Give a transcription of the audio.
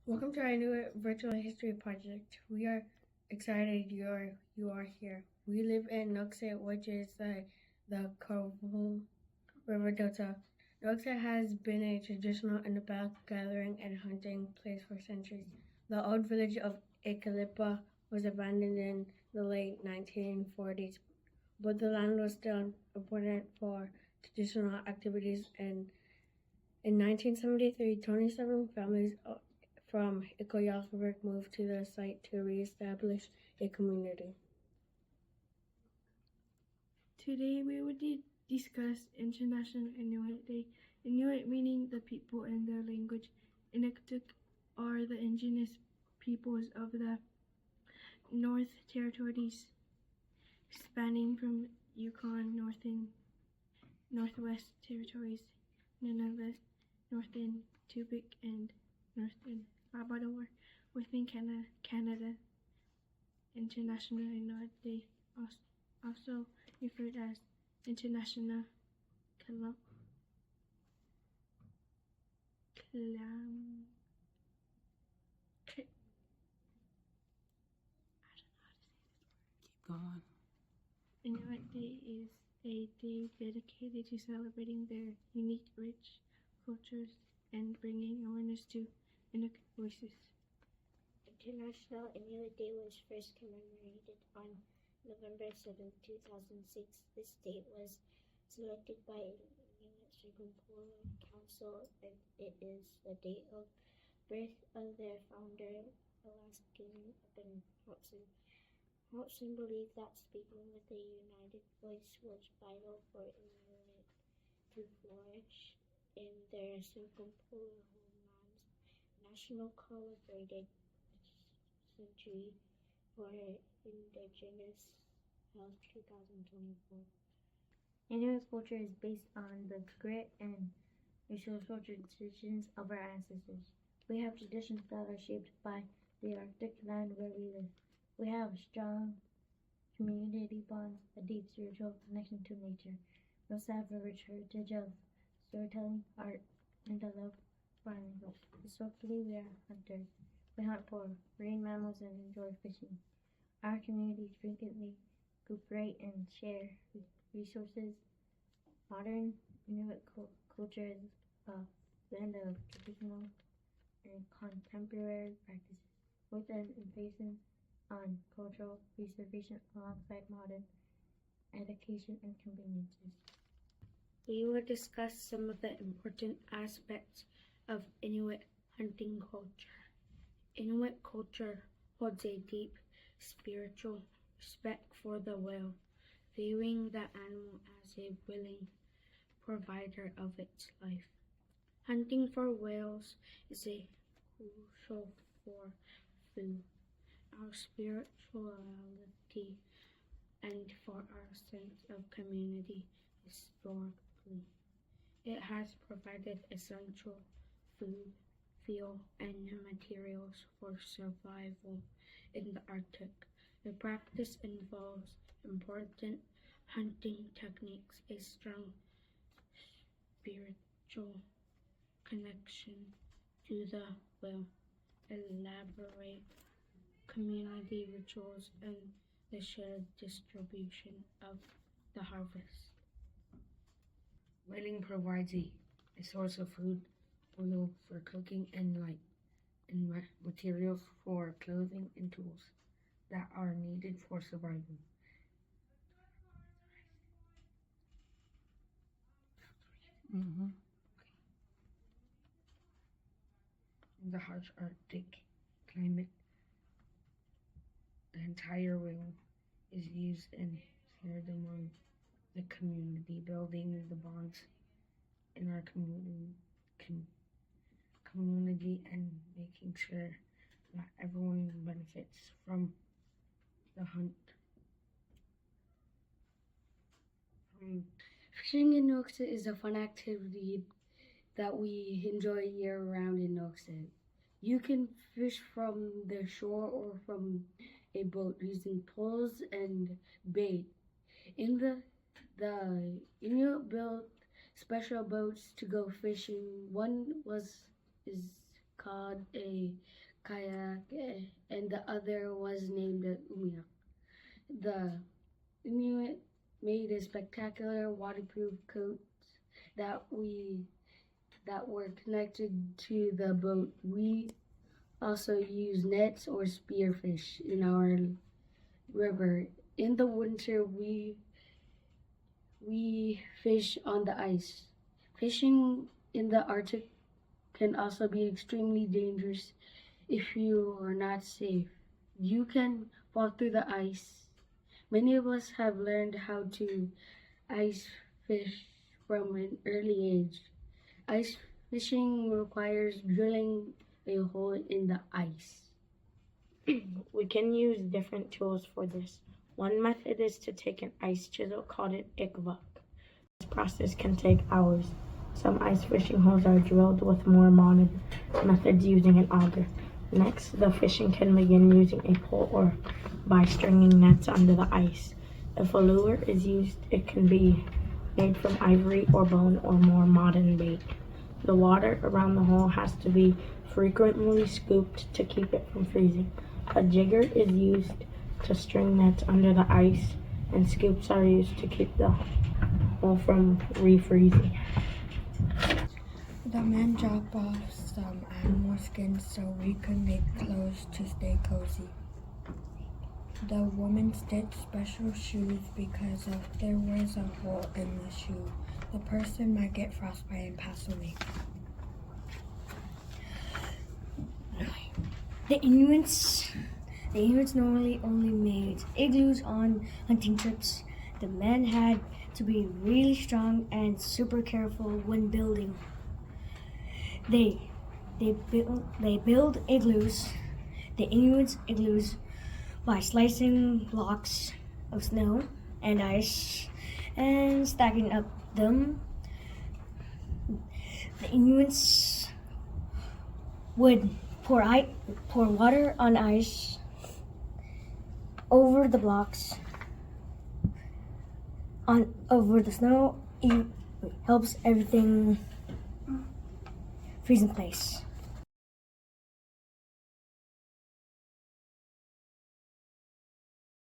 Welcome to our Inuit virtual history project. We are excited you are here. We live in Nuxit, which is the Koval River Delta. Nuxit has been a traditional Inupiaq gathering and hunting place for centuries. The old village of Ikalipa was abandoned in the late 1940s, but the land was still important for traditional activities. And in 1973, 27 families from Ikoyakavik moved to the site to re-establish a community. Today we will discuss International Inuit Day. Inuit meaning the people and their language. Inuktitut are the indigenous peoples of the North Territories, spanning from Yukon, Northwest Territories, Nunavut, Northern Quebec, and Northern Labrador. Within Canada, International Inuit Day, also referred as International Clam. Keep going. Inuit Day is a day dedicated to celebrating their unique, rich cultures and bringing awareness to Inuit voices. International Inuit Day was first commemorated on November 7, 2006. This date was selected by Inuit Circumpolar Council, and it is the date of birth of their founder, Alaskan Eben Hopson. Hopson believed that speaking with a united voice was vital for Inuit to flourish in their circumpolar homelands. National celebrated Century for Indigenous Health 2024. Inuit culture is based on the grit and resourceful traditions of our ancestors. We have traditions that are shaped by the Arctic land where we live. We have strong community bonds, a deep spiritual connection to nature. We also have a rich heritage of storytelling, art, and a love for our language. Historically, we are hunters. We hunt for marine mammals and enjoy fishing. Our communities frequently cooperate and share resources. Modern Inuit culture is a blend of traditional and contemporary practices, with an emphasis on cultural preservation alongside modern education and conveniences. We will discuss some of the important aspects of Inuit hunting culture. Inuit culture holds a deep spiritual respect for the whale, viewing the animal as a willing provider of its life. Hunting for whales is a crucial for food, our spirituality, and for our sense of community historically. It has provided essential food, fuel, and materials for survival in the Arctic. The practice involves important hunting techniques, a strong spiritual connection to the whale, elaborate community rituals, and the shared distribution of the harvest. Whaling provides a source of food, oil for cooking, and light, and materials for clothing and tools that are needed for survival. In the harsh Arctic climate, the entire whale is used and shared among the community, building the bonds in our community and making sure that everyone benefits from the hunt. Fishing in Nuxit is a fun activity that we enjoy year-round in Nuxit. You can fish from the shore or from a boat using poles and bait. In the Inuit built special boats to go fishing. One is called a kayak, and the other was named a umia. The Inuit made a spectacular waterproof coats that were connected to the boat. We also use nets or spearfish in our river. In the winter, we fish on the ice. Fishing in the Arctic can also be extremely dangerous if you are not safe. You can fall through the ice. Many of us have learned how to ice fish from an early age. Ice fishing requires drilling a hole in the ice. We can use different tools for this. One method is to take an ice chisel called an ikvuk. This process can take hours. Some ice fishing holes are drilled with more modern methods using an auger. Next, the fishing can begin using a pole or by stringing nets under the ice. If a lure is used, it can be made from ivory or bone or more modern bait. The water around the hole has to be frequently scooped to keep it from freezing. A jigger is used to string nets under the ice, and scoops are used to keep the hole from refreezing. The men drop off some animal skins so we could make clothes to stay cozy. The woman stitched special shoes because if there was a hole in the shoe, the person might get frostbite and pass away. The Inuits normally only made igloos on hunting trips. The men had to be really strong and super careful when building. They build igloos, the Inuits igloos, by slicing blocks of snow and ice and stacking up them. The Inuits would pour water on ice over the blocks over the snow. It helps everything freeze in place.